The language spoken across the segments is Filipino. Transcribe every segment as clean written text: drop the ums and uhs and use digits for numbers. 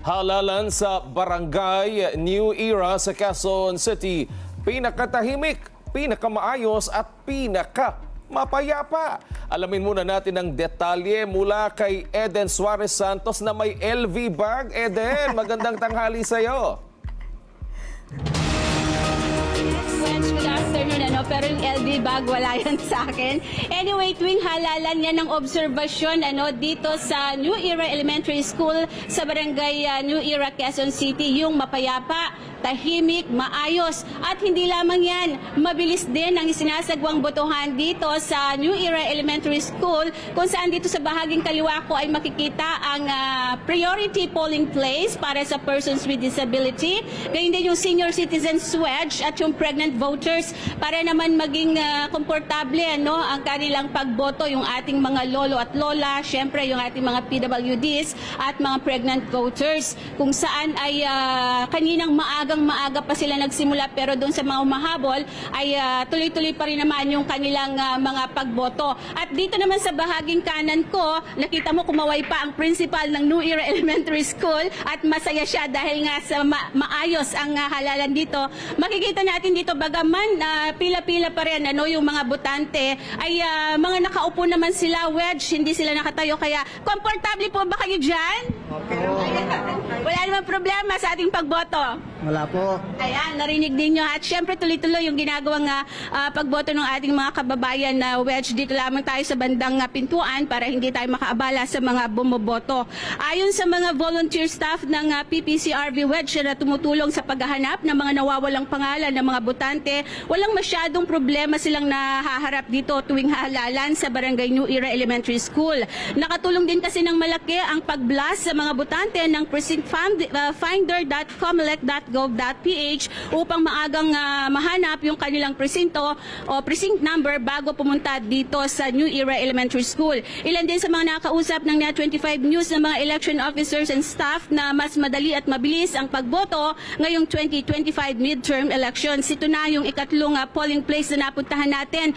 Halalan sa Barangay New Era sa Quezon City. Pinakatahimik, pinakamaayos at pinakamapayapa. Alamin muna natin ang detalye mula kay Eden Suarez Santos na may LV bag. Eden, magandang tanghali sa'yo. Good afternoon, pero yung LV bag wala yan sa akin. Anyway, tuwing halalan yan ng obserbasyon dito sa New Era Elementary School sa Barangay New Era, Quezon City, yung mapayapa, tahimik, maayos. At hindi lamang yan, mabilis din ang isinasagwang botohan dito sa New Era Elementary School, kung saan dito sa bahaging kaliwa ko ay makikita ang priority polling place para sa persons with disability. Ganyan din yung senior citizens wedge at yung pregnant voters para naman maging komportable ang kanilang pagboto, yung ating mga lolo at lola, syempre yung ating mga PWDs at mga pregnant voters, kung saan ay kaninang maaga pa sila nagsimula, pero doon sa mga umahabol ay tuloy-tuloy pa rin naman yung kanilang mga pagboto. At dito naman sa bahaging kanan ko, nakita mo kumaway pa ang principal ng New Era Elementary School at masaya siya dahil nga sa maayos ang halalan dito. Makikita natin dito bagaman pila-pila pa rin yung mga botante ay mga nakaupo naman sila, wedge, hindi sila nakatayo, kaya komportable po ba kayo dyan? Wala naman problema sa ating pagboto. Wala po. Ayan, narinig din nyo. At syempre tuloy-tuloy yung ginagawang pagboto ng ating mga kababayan na wedge. Dito lamang tayo sa bandang pintuan para hindi tayo makaabala sa mga bumoboto. Ayon sa mga volunteer staff ng PPCRV wedge na tumutulong sa paghahanap ng mga nawawalang pangalan ng mga botante, walang masyadong problema silang nahaharap dito tuwing halalan sa Barangay New Era Elementary School. Nakatulong din kasi ng malaki ang pag-blast sa mga botante ng precinctfinder.comelec.gov.ph upang maagang mahanap yung kanilang presinto o precinct number bago pumunta dito sa New Era Elementary School. Ilan din sa mga nakausap ng Net 25 News ng mga election officers and staff na mas madali at mabilis ang pagboto ngayong 2025 midterm elections. Ito na yung ikatlong polling place na napuntahan natin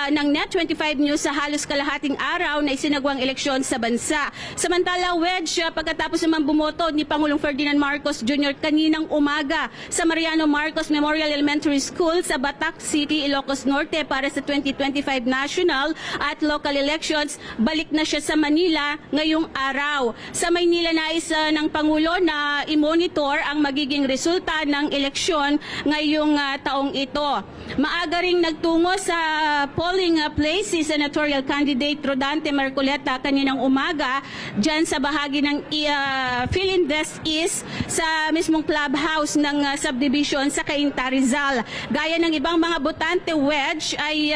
ng Net 25 News sa halos kalahating araw na isinagawang eleksyon sa bansa. Samantala, wedge, pagkatapos naman bumoto ni Pangulong Ferdinand Marcos Jr. kaninang umaga sa Mariano Marcos Memorial Elementary School sa Batac City, Ilocos Norte para sa 2025 national at local elections, balik na siya sa Manila ngayong araw. Sa Maynila, nais ng Pangulo na i-monitor ang magiging resulta ng eleksyon ngayong taong ito. Maaga ring nagtungo sa polling place si senatorial candidate Rodante Marcoleta kaninang umaga dyan sa bahagi ng Philindes East sa mismong clubhouse ng subdivision sa Cainta, Rizal. Gaya ng ibang mga botante wedge ay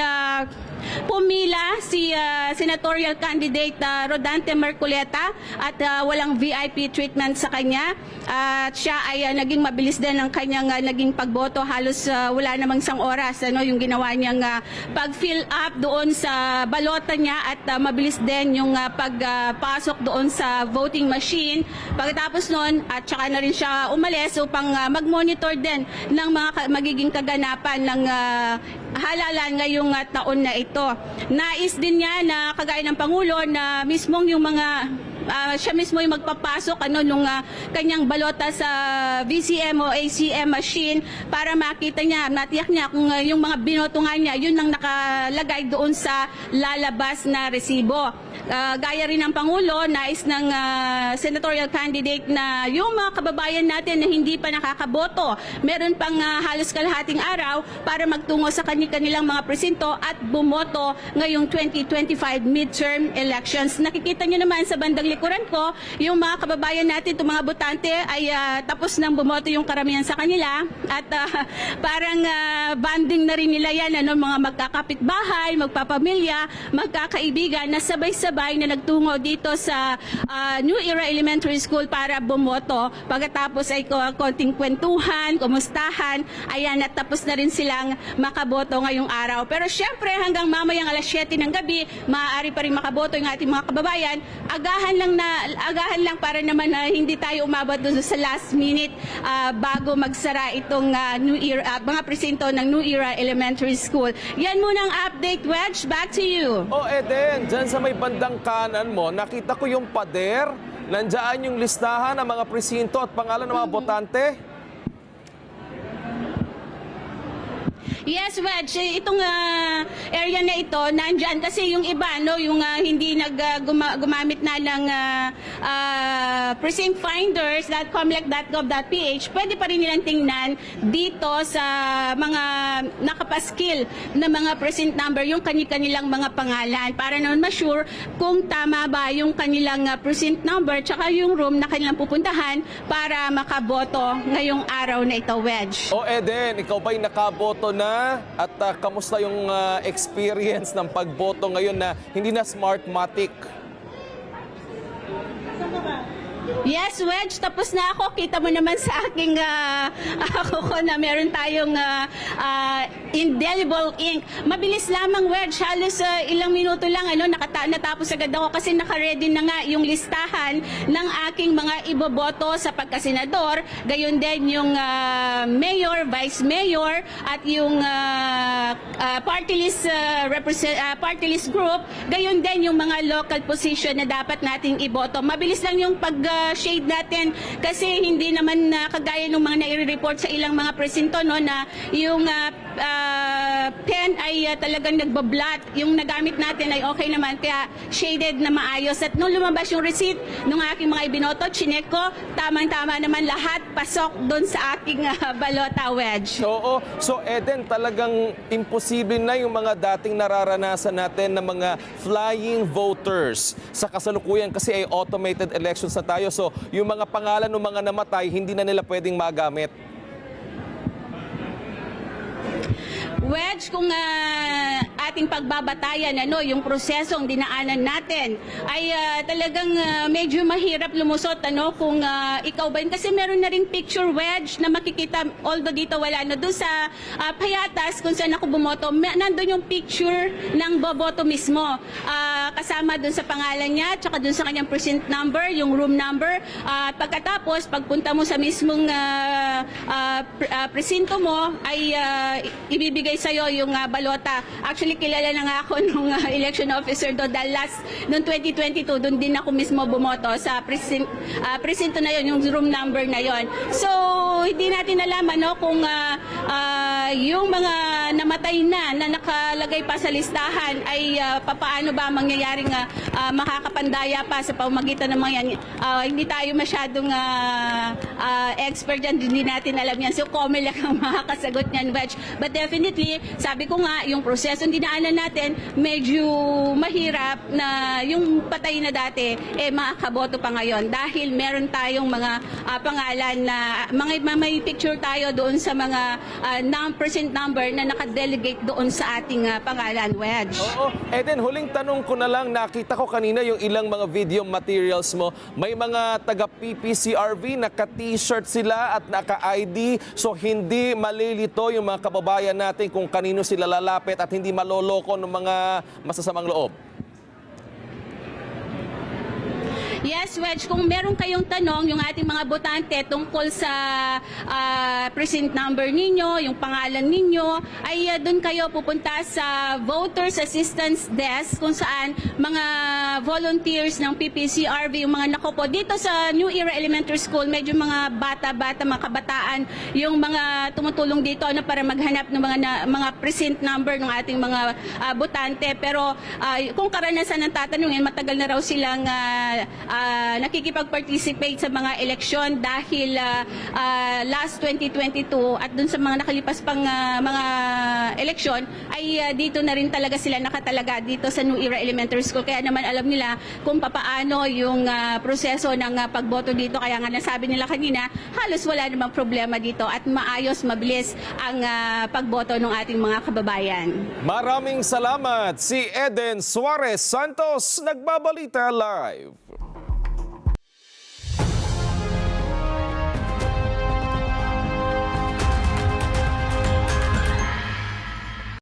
pumila si senatorial candidate Rodante Marcoleta at walang VIP treatment sa kanya. At siya ay naging mabilis din ang kanyang naging pagboto. Halos wala namang isang oras yung ginawa niyang pag-fill up doon sa balota niya at mabilis din yung pagpasok doon sa voting machine. Pagkatapos noon, at saka na rin siya umalis upang mag-monitor din ng mga magiging kaganapan ng halalan ngayong taon na ito. Nais din niya na kagaya ng Pangulo na mismong yung mga siya mismo yung magpapasok nung kanyang balota sa VCM o ACM machine para makita niya, matiyak niya kung yung mga binotungan niya, yun ang nakalagay doon sa lalabas na resibo. Gaya rin ng Pangulo, nais ng senatorial candidate na yung mga kababayan natin na hindi pa nakakaboto, meron pang halos kalahating araw para magtungo sa kanilang mga presinto at bumoto ngayong 2025 midterm elections. Nakikita niyo naman sa bandang likuran ko, yung mga kababayan natin, itong mga botante ay tapos nang bumoto yung karamihan sa kanila at parang banding na rin nila yan, mga magkakapitbahay, magpapamilya, magkakaibigan na sabay-sabay na nagtungo dito sa New Era Elementary School para bumoto. Pagkatapos ay konting kwentuhan, kumustahan, ayan, at tapos na rin silang makaboto ngayong araw. Pero syempre hanggang mamayang alas 7 ng gabi, maaari pa rin makaboto yung ating mga kababayan. Agahan lang para naman hindi tayo umabot doon sa last minute bago magsara itong New Era, mga presinto ng New Era Elementary School. Yan muna ang update, Wedge. Back to you. Eden, dyan sa may bandang kanan mo, nakita ko yung pader Nandiyan yung listahan ng mga presinto at pangalan ng mga botante? Yes, Wedge. Itong area na ito, nandyan kasi yung iba, no, yung hindi gumamit na ng precinct finders.comlec.gov.ph, pwede pa rin nilang tingnan dito sa mga nakapaskil na mga precinct number, yung kanilang mga pangalan, para naman ma-sure kung tama ba yung kanilang precinct number tsaka yung room na kanilang pupuntahan para makaboto ngayong araw na ito, Wedge. O Eden, ikaw ba'y nakaboto na? At kamusta yung experience ng pagboto ngayon na hindi na Smartmatic? Yes, Wedge, tapos na ako. Kita mo naman sa aking ako na meron tayong indelible ink. Mabilis lamang, Wedge. Halos ilang minuto lang natapos agad ako kasi naka-ready na nga yung listahan ng aking mga iboboto sa pagkasenador. Gayon din yung mayor, vice mayor at yung party list group. Gayon din yung mga local position na dapat nating iboto. Mabilis lang yung pag-shade natin kasi hindi naman kagaya ng mga nai-report sa ilang mga presinto, no, na yung pen ay talagang nagbablat. Yung nagamit natin ay okay naman, kaya shaded na maayos. At nung lumabas yung receipt ng aking mga ibinoto, chinek ko, tamang-tama naman lahat, pasok doon sa aking balota, Wedge. Oo. So Eden, talagang imposible na yung mga dating nararanasan natin na mga flying voters sa kasalukuyan kasi ay automated elections na tayo. So yung mga pangalan ng mga namatay, hindi na nila pwedeng magamit. Wedge, kung ating pagbabatayan, yung prosesong dinaanan natin ay talagang medyo mahirap lumusot, kung ikaw ba yun. Kasi meron na rin picture, Wedge, na makikita, although dito wala na. Doon sa Payatas, kung saan ako bumoto, nandun yung picture ng boboto mismo. Kasama doon sa pangalan niya, tsaka doon sa kanyang precinct number, yung room number. At pagkatapos, pagpunta mo sa mismong presinto mo, ay ibibigay sa'yo yung balota. Actually, kilala na nga ako nung election officer doon dahil noong 2022, doon din ako mismo bumoto sa presinto na yon, yung room number na yon. So, hindi natin alam kung yung mga namatay na nakalagay pa sa listahan ay papaano ba mangyayaring makakapandaya pa sa pamamagitan ng mga yan. Hindi tayo masyadong expert yan, hindi natin alam yan. So, Comelec lang ang makakasagot niyan, Wedge. But definitely, sabi ko nga, yung prosesong dinaanan natin, medyo mahirap na yung patay na dati, makakaboto pa ngayon. Dahil meron tayong mga pangalan na, may picture tayo doon sa mga precinct number na nakadelegate doon sa ating pangalan, Wedge. Oo. Eden, huling tanong ko na lang, nakita ko kanina yung ilang mga video materials mo. May mga taga-PPCRV, naka-t-shirt sila at naka-ID. So hindi malilito yung mga kababayan natin kung kanino sila lalapit at hindi maloloko ng mga masasamang loob. Yes, Wedge, kung meron kayong tanong, yung ating mga botante tungkol sa precinct number ninyo, yung pangalan ninyo, ay doon kayo pupunta sa Voters Assistance Desk kung saan mga volunteers ng PPCRV, yung mga nakopo. Dito sa New Era Elementary School, medyo mga bata-bata, mga kabataan, yung mga tumutulong dito para maghanap ng mga precinct number ng ating mga botante. Pero kung karanasan ng tatanungin, matagal na raw silang nakikipag-participate sa mga eleksyon dahil last 2022 at dun sa mga nakalipas pang mga eleksyon ay dito na rin talaga sila nakatalaga dito sa New Era Elementary School. Kaya naman alam nila kung papaano yung proseso ng pagboto dito. Kaya nga nasabi nila kanina, halos wala namang problema dito at maayos, mabilis ang pagboto ng ating mga kababayan. Maraming salamat. Si Eden Suarez Santos, Nagbabalita Live.